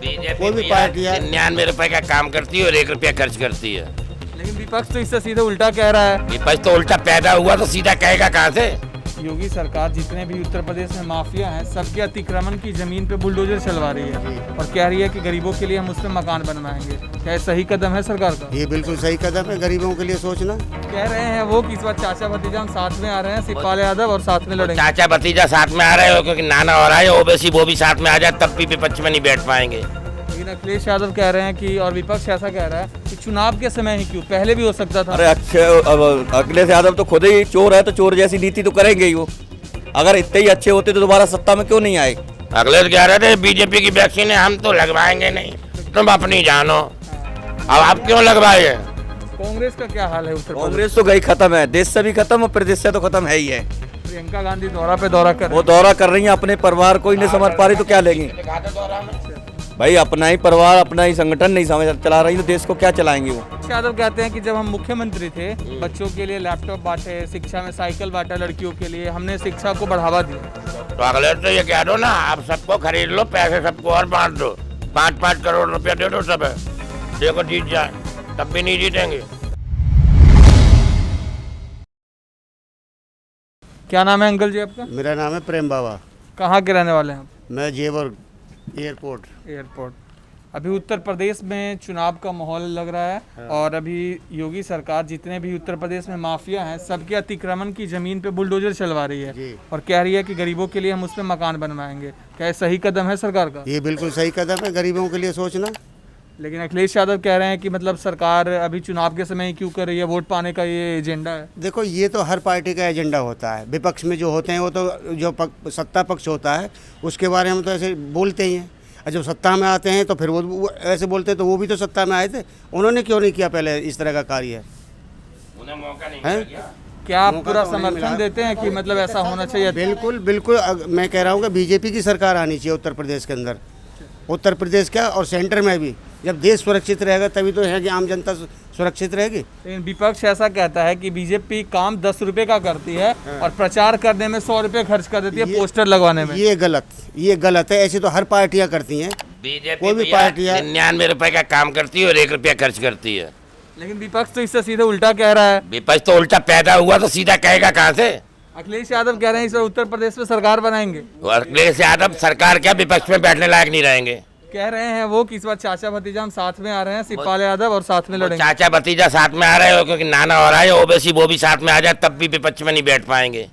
कोई भी पार्टी है 99 रुपए का काम करती है और 1 रुपया खर्च करती है। लेकिन विपक्ष तो इससे सीधे उल्टा कह रहा है। विपक्ष तो उल्टा पैदा हुआ तो सीधा कहेगा कहाँ से। योगी सरकार जितने भी उत्तर प्रदेश में माफिया हैं सबके अतिक्रमण की जमीन पे बुलडोजर चलवा रही है और कह रही है कि गरीबों के लिए हम उसमें मकान बनवाएंगे। क्या ये सही कदम है सरकार का? ये बिल्कुल सही कदम है गरीबों के लिए सोचना। कह रहे हैं वो कि इस बार चाचा भतीजा हम साथ में आ रहे हैं, शिवपाल यादव और साथ में लड़ेंगे। चाचा भतीजा साथ में आ रहे हो क्योंकि नाना और आए ओबीसी वो भी साथ में आ जाए तब भी विपक्ष में नहीं बैठ पाएंगे। लेकिन अखिलेश यादव कह रहे हैं कि और विपक्ष ऐसा कह रहा है कि चुनाव के समय ही क्यों, पहले भी हो सकता था। अरे अखिलेश यादव तो खुद ही चोर है तो चोर जैसी नीति तो करेंगे ही वो। अगर इतने ही अच्छे होते तो दोबारा सत्ता में क्यों नहीं आए। अखिलेश कह रहे थे बीजेपी की वैक्सीन है हम तो लगवाएंगे नहीं, तुम अपनी जानो। अब आप क्यों लगवाए? कांग्रेस का क्या हाल है उत्तर प्रदेश? कांग्रेस तो गई खत्म है, देश से भी खत्म और प्रदेश से तो खत्म है ही है। प्रियंका गांधी दौरा पे दौरा कर वो दौरा कर रही है, अपने परिवार को ही नहीं समझ पा रही तो क्या लेंगी भाई। अपना ही परिवार अपना ही संगठन नहीं समझ चला रही तो देश को क्या चलाएंगे वो। यादव कहते हैं कि जब हम मुख्यमंत्री थे बच्चों के लिए लैपटॉप बांटे, शिक्षा में साइकिल बांटा, लड़कियों के लिए हमने शिक्षा को बढ़ावा दिया। तो अखिलेश तो ये कह दो ना आप सबको खरीद लो, पैसे सबको और बांट दो, 5-5 करोड़ रुपया दे दो सब, देखो जीत जाए, तब भी नहीं जीतेंगे। क्या नाम है अंकल जी आपका? मेरा नाम है प्रेम बाबा। कहाँ के रहने वाले हैं आप? मैं जेवर एयरपोर्ट। अभी उत्तर प्रदेश में चुनाव का माहौल लग रहा है और अभी योगी सरकार जितने भी उत्तर प्रदेश में माफिया हैं सबके अतिक्रमण की जमीन पे बुलडोजर चलवा रही है और कह रही है कि गरीबों के लिए हम उसमें मकान बनवाएंगे। क्या ये सही कदम है सरकार का? ये बिल्कुल सही कदम है गरीबों के लिए सोचना। लेकिन अखिलेश यादव कह रहे हैं कि मतलब सरकार अभी चुनाव के समय ही क्यों कर रही है, वोट पाने का ये एजेंडा है। देखो ये तो हर पार्टी का एजेंडा होता है। विपक्ष में जो होते हैं वो तो जो सत्ता पक्ष होता है उसके बारे में तो ऐसे बोलते ही हैं, और जब सत्ता में आते हैं तो फिर वो ऐसे बोलते हैं। तो वो भी तो सत्ता में आए थे, उन्होंने क्यों नहीं किया पहले इस तरह का कार्य? उन्हें मौका नहीं है क्या आप पूरा समर्थन देते हैं कि मतलब ऐसा होना चाहिए? बिल्कुल बिल्कुल। मैं कह रहा हूँ कि बीजेपी की सरकार आनी चाहिए उत्तर प्रदेश के अंदर। उत्तर प्रदेश क्या और सेंटर में भी। जब देश सुरक्षित रहेगा तभी तो है कि आम जनता सुरक्षित रहेगी। लेकिन विपक्ष ऐसा कहता है कि बीजेपी काम 10 रुपए का करती है और प्रचार करने में 100 रुपए खर्च कर देती है, पोस्टर लगवाने में। ये गलत है। ऐसे तो हर पार्टियां करती हैं। बीजेपी कोई भी पार्टी है 99 रुपए का काम करती है और 1 रुपया खर्च करती है। लेकिन विपक्ष तो इससे सीधे उल्टा कह रहा है। विपक्ष तो उल्टा पैदा हुआ तो सीधा कहेगा कहाँ से। अखिलेश यादव कह रहे हैं इस बार उत्तर प्रदेश में सरकार बनाएंगे। अखिलेश यादव सरकार क्या विपक्ष में बैठने लायक नहीं रहेंगे। कह रहे हैं वो कि इस बार चाचा भतीजा हम साथ में आ रहे हैं, शिवपाल यादव और साथ में लड़ेंगे। चाचा भतीजा साथ में आ रहे हो क्योंकि नाना और आए ओबीसी वो भी साथ में आ जाए तब भी विपक्ष में नहीं बैठ पाएंगे।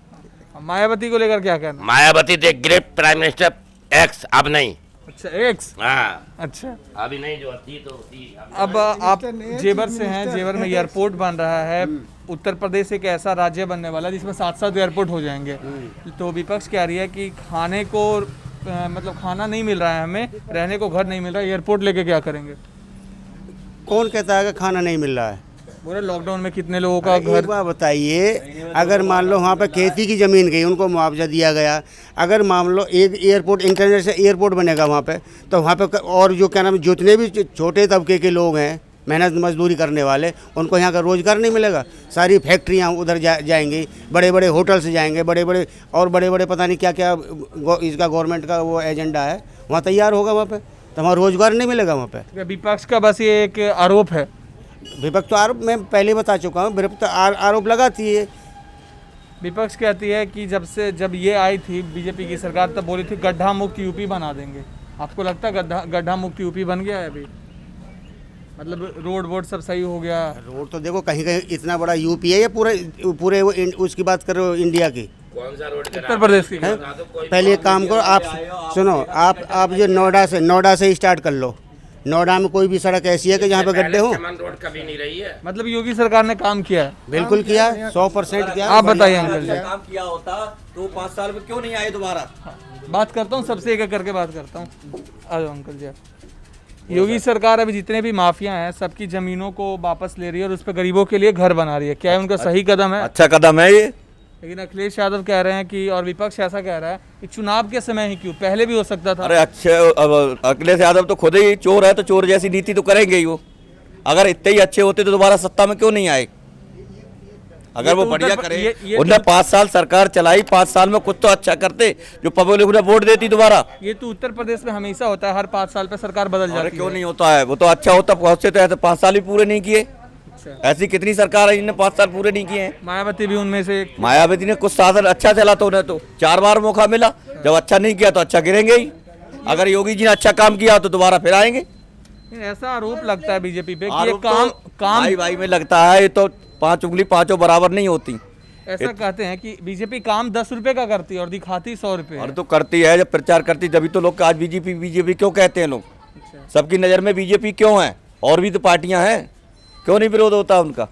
मायावती को लेकर क्या कहना? Mayawati the great prime minister x, अब नहीं। अच्छा एक्स। हाँ अच्छा अभी नहीं, जो थी तो थी। अब आप जेवर से हैं, जेवर में एयरपोर्ट बन रहा है। उत्तर प्रदेश एक ऐसा राज्य बनने वाला है जिसमें 7-7 एयरपोर्ट हो जाएंगे। तो विपक्ष कह रही है कि खाने को मतलब खाना नहीं मिल रहा है, हमें रहने को घर नहीं मिल रहा है, एयरपोर्ट लेके क्या करेंगे? कौन कहता है कि खाना नहीं मिल रहा है? पूरे लॉकडाउन में कितने लोगों का एक घर। बात बताइए, अगर मान लो वहाँ पे खेती की ज़मीन गई उनको मुआवजा दिया गया, अगर मान लो एक एयरपोर्ट इंटरनेशनल एयरपोर्ट बनेगा वहाँ पे, तो वहाँ पे और जो क्या नाम जितने भी छोटे तबके के लोग हैं मेहनत मजदूरी करने वाले उनको यहाँ का रोज़गार नहीं मिलेगा। सारी फैक्ट्रियाँ उधर जाएंगी, बड़े बड़े होटल से जाएंगे, बड़े बड़े पता नहीं क्या क्या इसका गवर्नमेंट का वो एजेंडा है वहाँ तैयार होगा वहाँ पे, तो वहाँ रोज़गार नहीं मिलेगा वहाँ पे। विपक्ष का बस ये एक आरोप है। विपक्ष तो आरोप मैं पहले बता चुका हूँ, विपक्ष तो आरोप लगाती है। विपक्ष कहती है कि जब ये आई थी बीजेपी की सरकार तब बोली थी गड्ढा मुक्त यूपी बना देंगे। आपको लगता है गड्ढा मुक्त यूपी बन गया है अभी? मतलब रोड वोड सब सही हो गया? रोड तो देखो कहीं कहीं इतना बड़ा यूपी है या पूरे वो उसकी बात कर रहे हो इंडिया की? कौन सा रोड उत्तर प्रदेश की? पहले एक काम करो, आप सुनो, आप जो नोएडा से स्टार्ट कर लो। नोएडा में कोई भी सड़क ऐसी है कि जहाँ पे गड्ढे हो? रोड कभी नहीं रही है। मतलब योगी सरकार ने काम किया है? बिल्कुल किया, 100% किया। आप बताइए अंकल जी। काम किया होता तो 5 साल में क्यों नहीं आए दोबारा? बात करता हूँ सबसे एक करके बात करता हूँ। आ जाओ अंकल जी। योगी सरकार अभी जितने भी माफिया हैं सबकी जमीनों को वापस ले रही है और उस पर गरीबों के लिए घर बना रही है। क्या है उनका सही कदम है? अच्छा कदम है ये। लेकिन अखिलेश यादव कह रहे हैं कि और विपक्ष ऐसा कह रहा है कि चुनाव के समय ही क्यों, पहले भी हो सकता था। अरे अखिलेश यादव तो खुद ही चोर है तो चोर जैसी नीति तो करेंगे ही वो। अगर इतने ही अच्छे होते तो दोबारा सत्ता में क्यों नहीं आए। अगर वो तो बढ़िया उत्तर- करे, ये उन्होंने 5 साल सरकार चलाई, 5 साल में कुछ तो अच्छा करते जो पब्लिक उन्हें वोट देती दोबारा। ये तो उत्तर प्रदेश में हमेशा होता है, हर 5 साल पे सरकार बदल अरे जाती क्यों है। नहीं होता है, वो तो अच्छा होता, बहुत से तो ऐसे 5 साल भी पूरे नहीं किए। अच्छा। ऐसी कितनी सरकार है जिन्होंने 5 साल पूरे नहीं किए हैं। मायावती भी उनमें से एक। मायावती ने कुछ साधन अच्छा चला तो उन्हें तो 4 बार मौका मिला, जब अच्छा नहीं किया तो अच्छा गिरेंगे ही। अगर योगी जी ने अच्छा काम किया तो दोबारा फिर आएंगे। ऐसा आरोप लगता है बीजेपी पे कि ये आरोप तो काम भाई भाई में लगता है, ये तो 5 उंगली 5 बराबर नहीं होती। ऐसा कहते हैं कि बीजेपी काम 10 रुपए का करती है और दिखाती 100 रुपए है। और तो करती है, जब प्रचार करती तभी तो लोग आज बीजेपी बीजेपी क्यों कहते हैं लोग। अच्छा। सबकी नज़र में बीजेपी क्यों है, और भी तो पार्टियां हैं, क्यों नहीं विरोध होता उनका।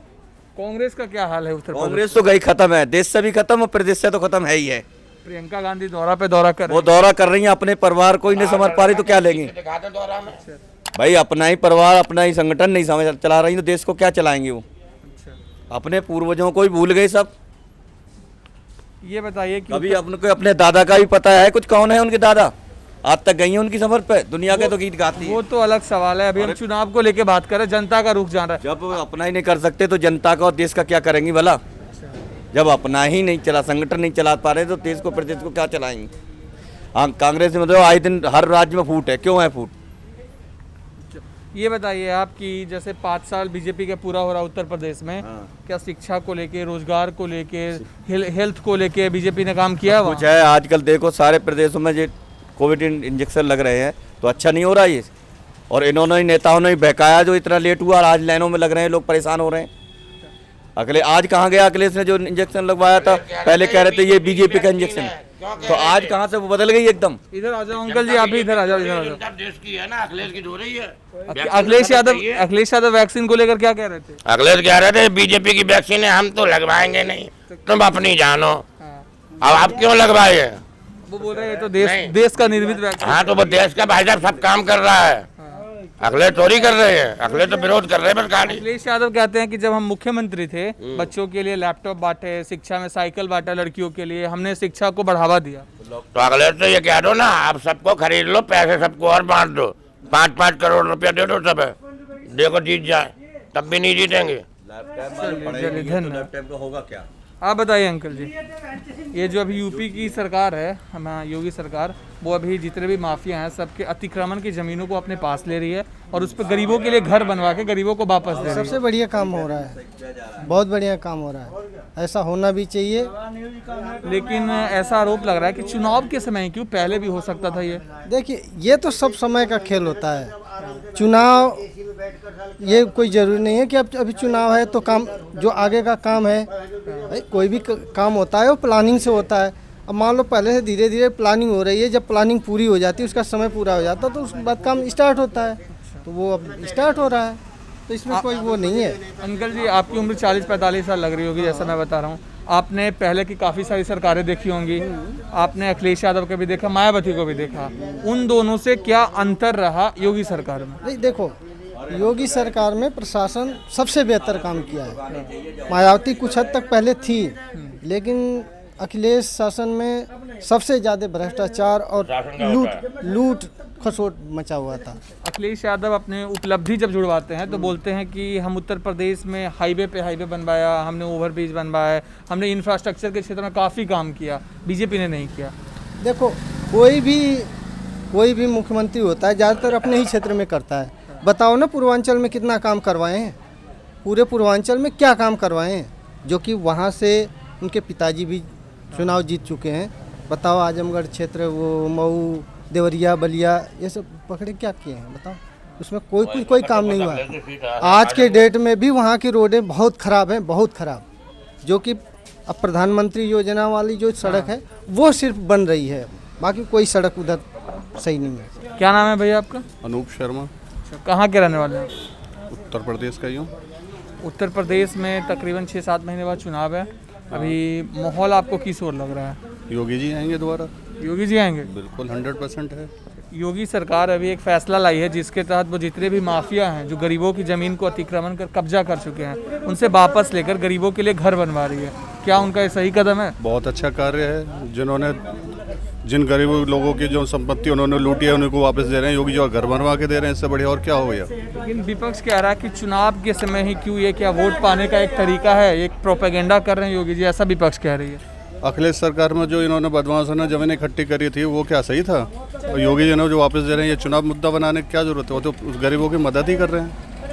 कांग्रेस का क्या हाल है उत्तर प्रदेश? कांग्रेस तो गई खत्म है, देश से भी खत्म और प्रदेश से तो खत्म है ही है। प्रियंका गांधी दौरा पे दौरा कर वो दौरा कर रही है, अपने परिवार को ही नहीं समझ पा रही तो क्या लेंगे। दिखाते दौरा में भाई अपना ही परिवार, अपना ही संगठन नहीं समझ चला रही तो देश को क्या चलाएंगे वो। अच्छा। अपने पूर्वजों को ही भूल गए सब। ये बताइए कि अभी अपने अपने दादा का भी पता है कुछ, कौन है उनके दादा, आज तक गई है उनकी सफर पे, दुनिया के तो गीत गाती है। वो तो अलग सवाल है। अभी हम चुनाव को लेके बात कर रहे हैं, जनता का रुख जान रहा है। जब अपना ही नहीं कर सकते तो जनता का और देश का क्या करेंगी भला। जब अपना ही नहीं चला, संगठन नहीं चला पा रहे तो देश को प्रदेश को क्या चलाएंगे। हाँ, कांग्रेस में मतलब आए दिन हर राज्य में फूट है, क्यों है फूट। ये बताइए आप कि जैसे 5 साल बीजेपी का पूरा हो रहा उत्तर प्रदेश में, क्या शिक्षा को लेके, रोजगार को लेके, हेल्थ को लेके बीजेपी ने काम किया कुछ है। आजकल देखो सारे प्रदेशों में जो कोविड इंजेक्शन लग रहे हैं तो अच्छा नहीं हो रहा ये, और इन्होंने ही नेताओं ने ही बहकाया जो इतना लेट हुआ और आज लाइनों में लग रहे हैं, लोग परेशान हो रहे हैं। आज कहाँ गया अखिलेश ने जो इंजेक्शन लगवाया था, पहले कह रहे थे ये बीजेपी का इंजेक्शन है, तो आज कहाँ से वो बदल गई एकदम। इधर आ जाओ अंकल जी, आप भी इधर आ जाओ, इधर आ जाओ। देश की है ना, अखिलेश की हो रही है। अखिलेश यादव वैक्सीन को लेकर क्या कह रहे थे? अखिलेश कह रहे थे बीजेपी की वैक्सीन है, हम तो लगवाएंगे नहीं, तुम अपनी जानो। अब आप क्यों लगवाए? वो बोल रहे हैं तो देश का निर्मित वैक्सीन। हाँ तो वो देश का भाई साहब सब काम कर रहा है, अखिलेश चोरी कर रहे हैं, अखिलेश तो विरोध कर रहे हैं बस खाली। अखिलेश यादव कहते हैं कि जब हम मुख्यमंत्री थे, बच्चों के लिए लैपटॉप बांटे, शिक्षा में साइकिल बांटा लड़कियों के लिए, हमने शिक्षा को बढ़ावा दिया। तो अखिलेश तो ये कह दो ना, आप सबको खरीद लो, पैसे सबको और बांट दो, 5-5 करोड़ रुपया दे दो सब, देखो जीत जाए, तब भी नहीं जीतेंगे। धन्यवाद। होगा क्या आप बताइए अंकल जी, ये जो अभी यूपी की सरकार है, हमारी योगी सरकार, वो अभी जितने भी माफिया हैं सबके अतिक्रमण की ज़मीनों को अपने पास ले रही है और उस पर गरीबों के लिए घर बनवा के गरीबों को वापस दे रही है। सबसे बढ़िया काम हो रहा है, बहुत बढ़िया काम हो रहा है, ऐसा होना भी चाहिए। लेकिन ऐसा आरोप लग रहा है कि चुनाव के समय क्यों, पहले भी हो सकता था ये। देखिए ये तो सब समय का खेल होता है, चुनाव ये कोई ज़रूरी नहीं है कि अब अभी चुनाव है तो काम, जो आगे का काम है भाई, कोई भी काम होता है वो प्लानिंग से होता है। अब मान लो पहले से धीरे धीरे प्लानिंग हो रही है, जब प्लानिंग पूरी हो जाती है, उसका समय पूरा हो जाता है तो उसके बाद काम स्टार्ट होता है, तो वो अब स्टार्ट हो रहा है, तो इसमें कोई वो नहीं है। अंकल जी आपकी उम्र 40-45 साल लग रही होगी, जैसा मैं बता रहा हूँ। आपने पहले की काफ़ी सारी सरकारें देखी होंगी, आपने अखिलेश यादव को भी देखा, मायावती को भी देखा, उन दोनों से क्या अंतर रहा योगी सरकार में? नहीं देखो, योगी सरकार में प्रशासन सबसे बेहतर काम किया है। मायावती कुछ हद तक पहले थी, लेकिन अखिलेश शासन में सबसे ज़्यादा भ्रष्टाचार और लूट खसोट मचा हुआ था। अखिलेश यादव अपने उपलब्धि जब जुड़वाते हैं तो बोलते हैं कि हम उत्तर प्रदेश में हाईवे पे हाईवे बनवाया, हमने ओवरब्रिज बनवाया, हमने इंफ्रास्ट्रक्चर के क्षेत्र में काफ़ी काम किया, बीजेपी ने नहीं किया। देखो कोई भी मुख्यमंत्री होता है ज़्यादातर अपने ही क्षेत्र में करता है। बताओ ना पूर्वांचल में कितना काम करवाए हैं, पूरे पूर्वांचल में क्या काम करवाए हैं, जो कि वहाँ से उनके पिताजी भी चुनाव जीत चुके हैं। बताओ आजमगढ़ क्षेत्र, वो मऊ, देवरिया, बलिया, ये सब पकड़े क्या किए हैं बताओ, उसमें कोई काम नहीं हुआ। आज के डेट में भी वहाँ की रोडें बहुत ख़राब हैं, बहुत ख़राब, जो कि अब प्रधानमंत्री योजना वाली जो सड़क है वो सिर्फ बन रही है, बाकी कोई सड़क उधर सही नहीं है। क्या नाम है भैया आपका? अनूप शर्मा। अच्छा, कहाँ के रहने वाले हैं? उत्तर प्रदेश का ही हूँ। उत्तर प्रदेश में तकरीबन 6-7 महीने बाद चुनाव है, अभी माहौल आपको किस ओर लग रहा है? योगी जी आएंगे दोबारा। योगी जी आएंगे? बिल्कुल 100% है। योगी सरकार अभी एक फैसला लाई है जिसके तहत वो जितने भी माफिया हैं जो गरीबों की ज़मीन को अतिक्रमण कर कब्जा कर चुके हैं, उनसे वापस लेकर गरीबों के लिए घर बनवा रही है। क्या उनका ये सही कदम है? बहुत अच्छा कार्य है। जिन्होंने जिन गरीब लोगों की जो संपत्ति उन्होंने लूटी है उनको वापस दे रहे हैं। योगी जो घर बनवा के दे रहे हैं, इससे बढ़िया और क्या हो गया। लेकिन विपक्ष कह रहा है कि चुनाव के समय ही क्यों, ये क्या वोट पाने का एक तरीका है, एक प्रोपेगेंडा कर रहे हैं योगी जी, ऐसा विपक्ष कह रही है। अखिलेश सरकार में जो इन्होंने बदमाशों ने जमीन इकट्ठी करी थी वो क्या सही था? और योगी जी ने जो वापस दे रहे हैं, ये चुनाव मुद्दा बनाने की क्या जरूरत है? वो तो उस गरीबों की मदद ही कर रहे हैं।